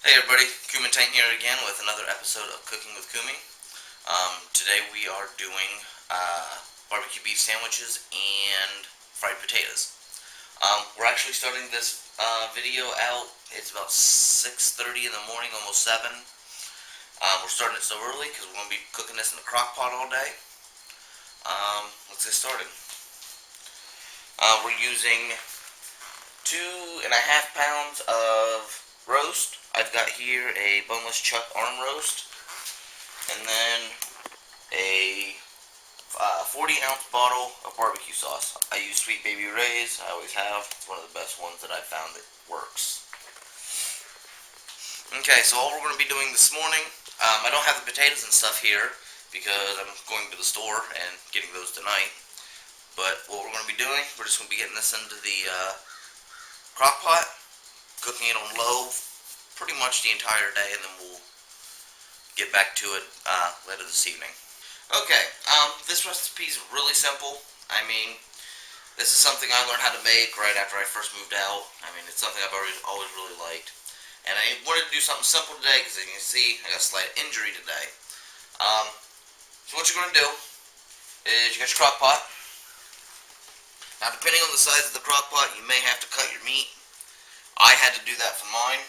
Hey everybody, Koumintang here again with another episode of Cooking with Koumy. Today we are doing barbecue beef sandwiches and fried potatoes. We're actually starting this video out. It's about 6:30 in the morning, almost 7. We're starting it so early because we're going to be cooking this in the crock pot all day. Let's get started. We're using 2.5 pounds of roast. I've got here a boneless chuck arm roast, and then a 40-ounce bottle of barbecue sauce. I use Sweet Baby Ray's. I always have. It's one of the best ones that I've found that works. Okay, so all we're going to be doing this morning, I don't have the potatoes and stuff here because I'm going to the store and getting those tonight. But what we're going to be doing, we're just going to be getting this into the crock pot, cooking it on low pretty much the entire day, and then we'll get back to it later this evening. Okay, this recipe is really simple. I mean, this is something I learned how to make right after I first moved out. I mean, it's something I've always really liked. And I wanted to do something simple today because, as you can see, I got a slight injury today. So what you're going to do is you got your crock pot. Now, depending on the size of the crock pot, you may have to cut your meat. I had to do that for mine.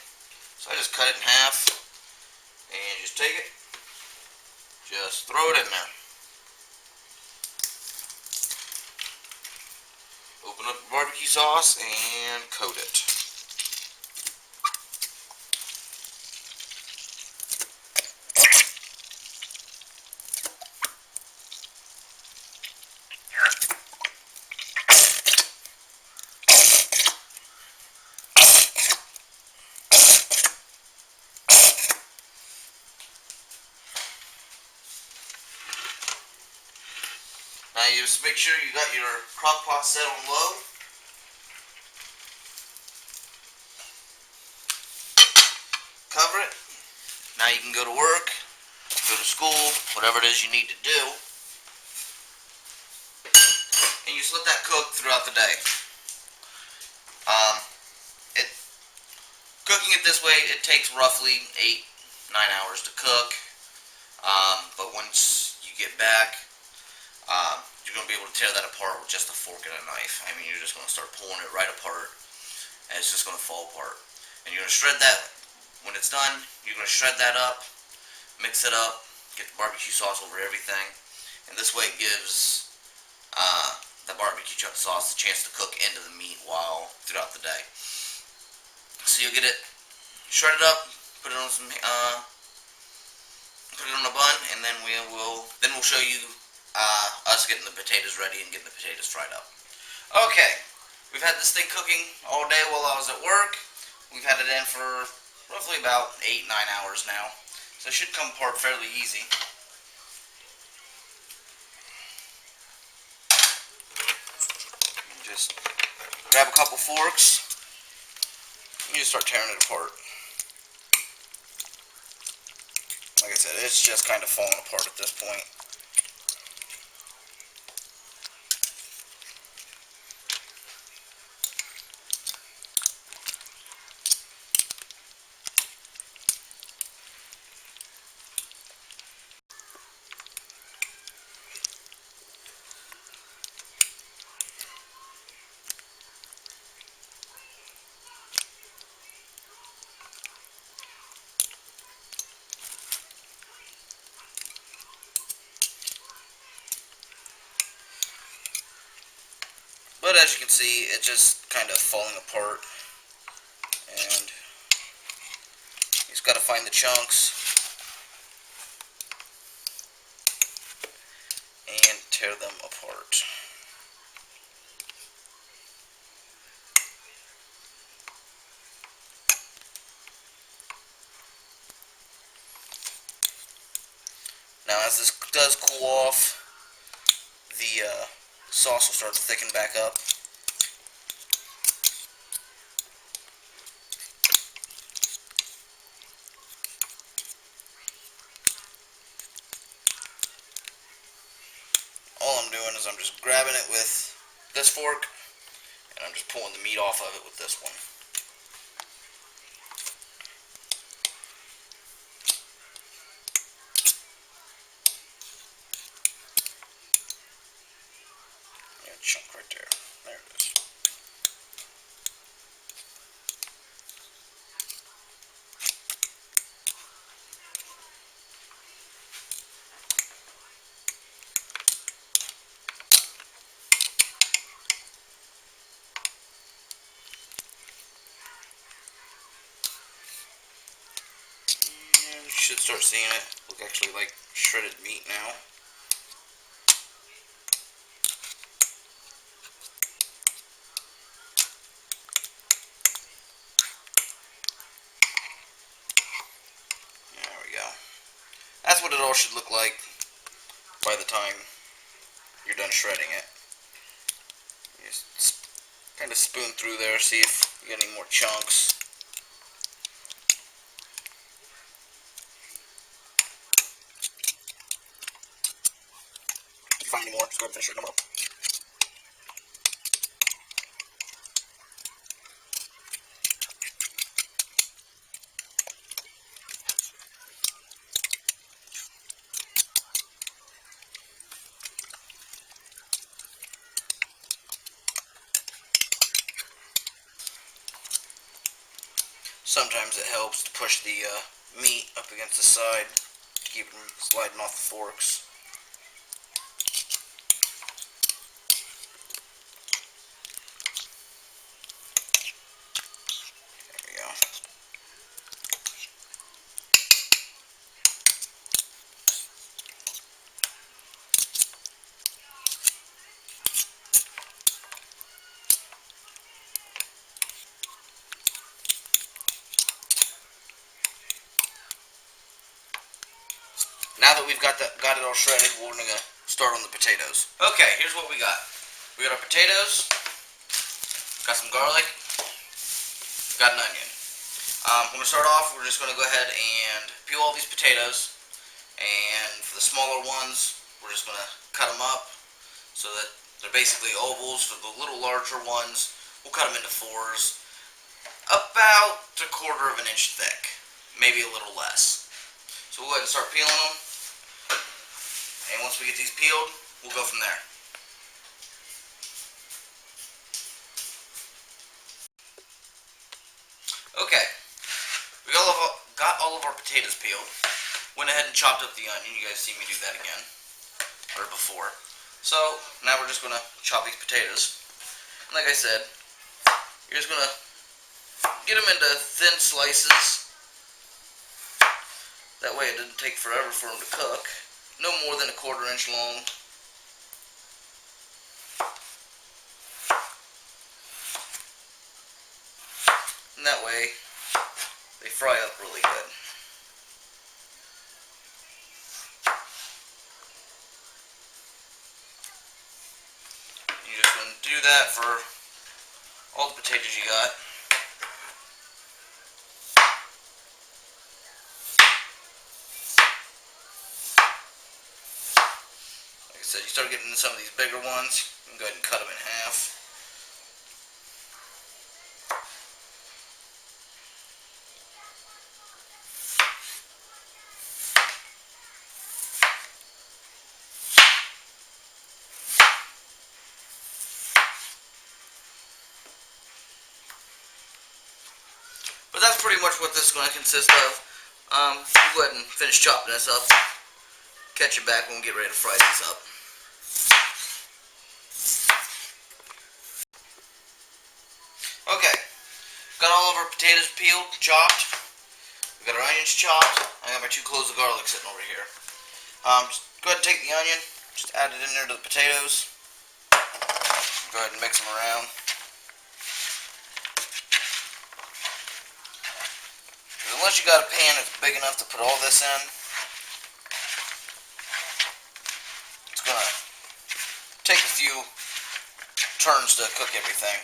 So I just cut it in half, and just take it, just throw it in there. Open up the barbecue sauce and coat it. Now you just make sure you got your crock pot set on low. Cover it. Now you can go to work, go to school, whatever it is you need to do. And you just let that cook throughout the day. Cooking it this way, it takes roughly 8-9 hours to cook. But once you get back, you're going to be able to tear that apart with just a fork and a knife. I mean, you're just going to start pulling it right apart, and it's just going to fall apart. And you're going to shred that. When it's done, you're going to shred that up, mix it up, get the barbecue sauce over everything, and this way it gives the barbecue sauce a chance to cook into the meat while throughout the day. So you'll get it shredded up, put it on some, put it on a bun, and then we'll show you us getting the potatoes ready and getting the potatoes fried up. Okay, we've had this thing cooking all day while I was at work. We've had it in for roughly about 8-9 hours now, so it should come apart fairly easy. Just grab a couple forks. You just start tearing it apart. Like I said, it's just kind of falling apart at this point. But as you can see, it's just kind of falling apart, and you just got to find the chunks and tear them apart. Now as this does cool off, the sauce will start to thicken back up. All I'm doing is I'm just grabbing it with this fork, and I'm just pulling the meat off of it with this one. chunk right there. There it is. And you should start seeing it look actually like shredded meat now. There we go. That's what it all should look like by the time you're done shredding it. You just kind of spoon through there, see if you get any more chunks. If you find any more, just go ahead and finish shredding them up. Sometimes it helps to push the meat up against the side to keep it from sliding off the forks. There we go. Now that we've got it all shredded, we're going to start on the potatoes. Okay, here's what we got. We got our potatoes, got some garlic, got an onion. We're going to start off, we're just going to go ahead and peel all these potatoes, and for the smaller ones, we're just going to cut them up so that they're basically ovals. For the little larger ones, we'll cut them into fours, about 1/4 of an inch thick, maybe a little less. So we'll go ahead and start peeling them. And once we get these peeled, we'll go from there. Okay, we got all of our potatoes peeled. Went ahead and chopped up the onion. You guys see me do that again, or before. So now we're just going to chop these potatoes. And like I said, you're just going to get them into thin slices. That way it doesn't take forever for them to cook. No more than 1/4 inch long. And that way they fry up really good. You're just going to do that for all the potatoes you got. So you start getting into some of these bigger ones, you can go ahead and cut them in half. But that's pretty much what this is going to consist of. We'll go ahead and finish chopping this up. Catch you back when we get ready to fry these up. Okay, got all of our potatoes peeled, chopped. We got our onions chopped. I got my 2 cloves of garlic sitting over here. Just go ahead and take the onion, just add it in there to the potatoes. Go ahead and mix them around. Unless you got a pan that's big enough to put all this in, it's gonna take a few turns to cook everything.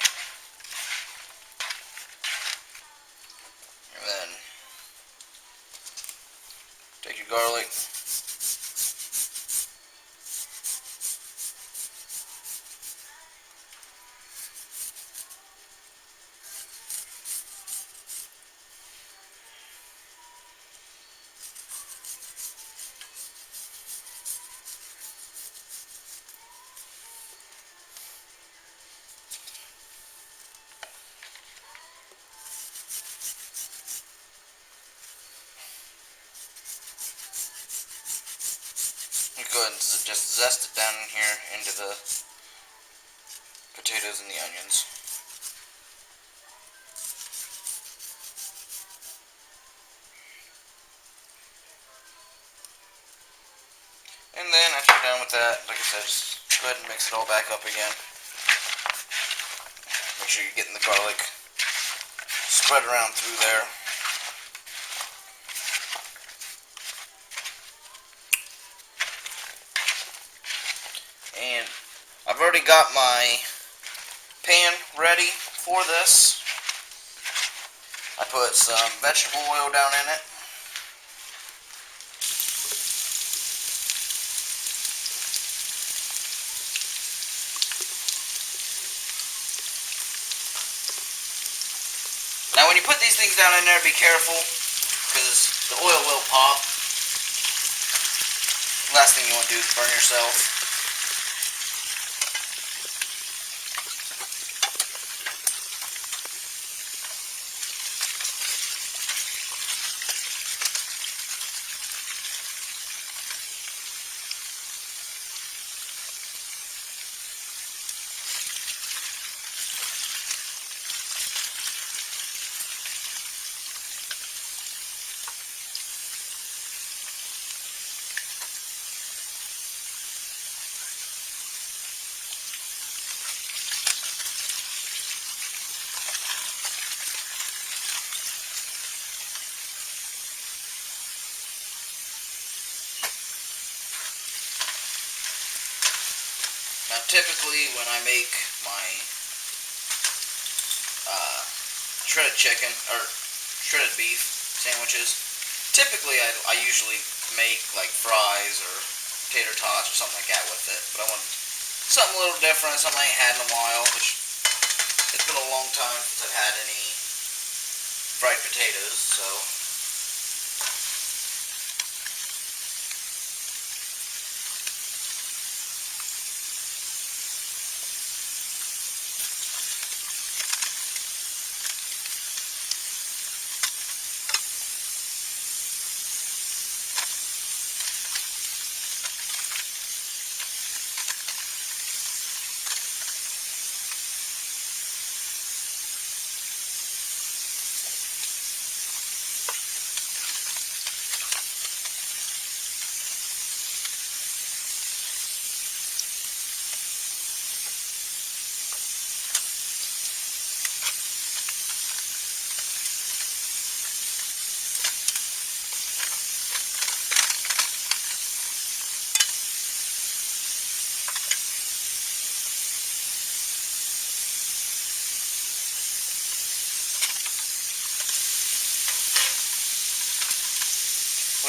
And then take your garlic, go ahead and just zest it down in here into the potatoes and the onions. And then after you're done with that, like I said, just go ahead and mix it all back up again. Make sure you're getting the garlic spread around through there. And I've already got my pan ready for this. I put some vegetable oil down in it. Now when you put these things down in there, be careful, because the oil will pop. Last thing you want to do is burn yourself. Now typically when I make my shredded chicken or shredded beef sandwiches, typically I usually make like fries or tater tots or something like that with it. But I want something a little different, something I ain't had in a while, which it's been a long time since I've had any fried potatoes, so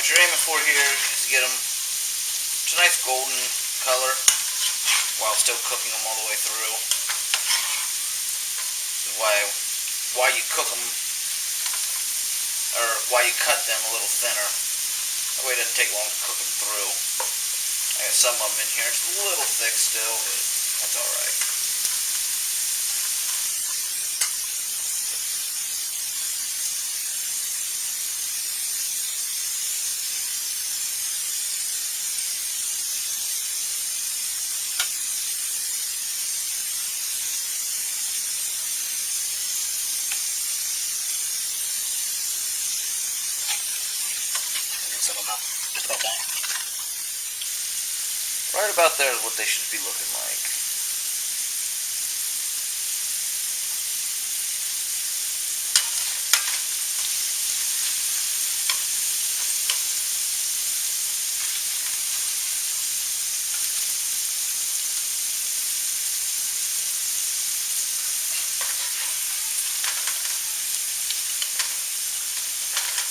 what you're aiming for here is to get them to a nice golden color while still cooking them all the way through. Why you cook them, or why you cut them a little thinner. That way it doesn't take long to cook them through. I got some of them in here. It's a little thick still, but that's alright. Some of them just about done. Right about there is what they should be looking like.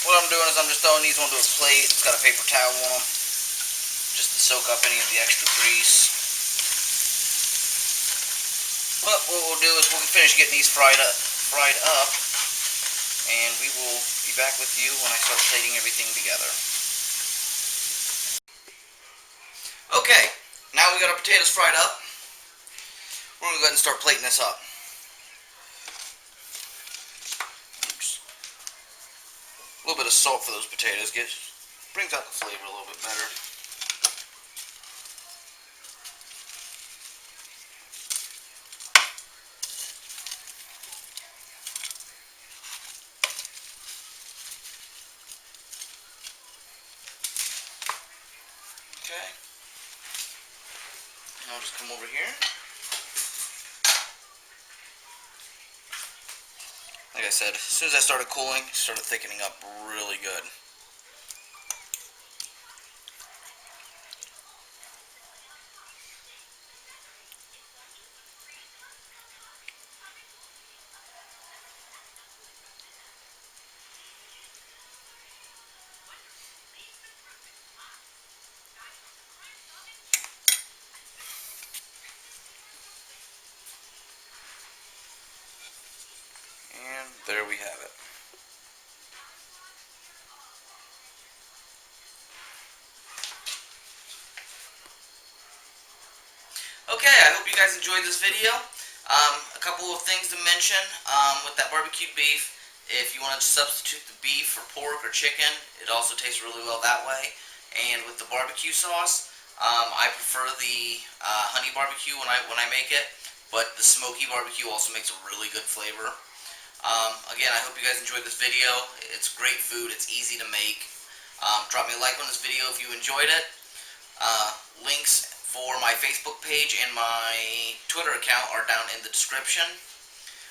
What I'm doing is I'm just throwing these onto a plate. It's got a paper towel on them, just to soak up any of the extra grease. But what we'll do is we'll finish getting these fried up, and we will be back with you when I start plating everything together. Okay, now we got our potatoes fried up. We're going to go ahead and start plating this up. A little bit of salt for those potatoes brings out the flavor a little bit better. Okay. And I'll just come over here. Like I said, as soon as I started cooling, it started thickening up really good. And there we have it. Okay, I hope you guys enjoyed this video. A couple of things to mention with that barbecued beef. If you want to substitute the beef for pork or chicken, it also tastes really well that way. And with the barbecue sauce, I prefer the honey barbecue when I make it, but the smoky barbecue also makes a really good flavor. Again, I hope you guys enjoyed this video. It's great food. It's easy to make. Drop me a like on this video if you enjoyed it. Links for my Facebook page and my Twitter account are down in the description.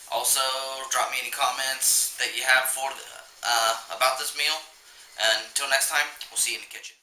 Also, drop me any comments that you have for about this meal. And until next time, we'll see you in the kitchen.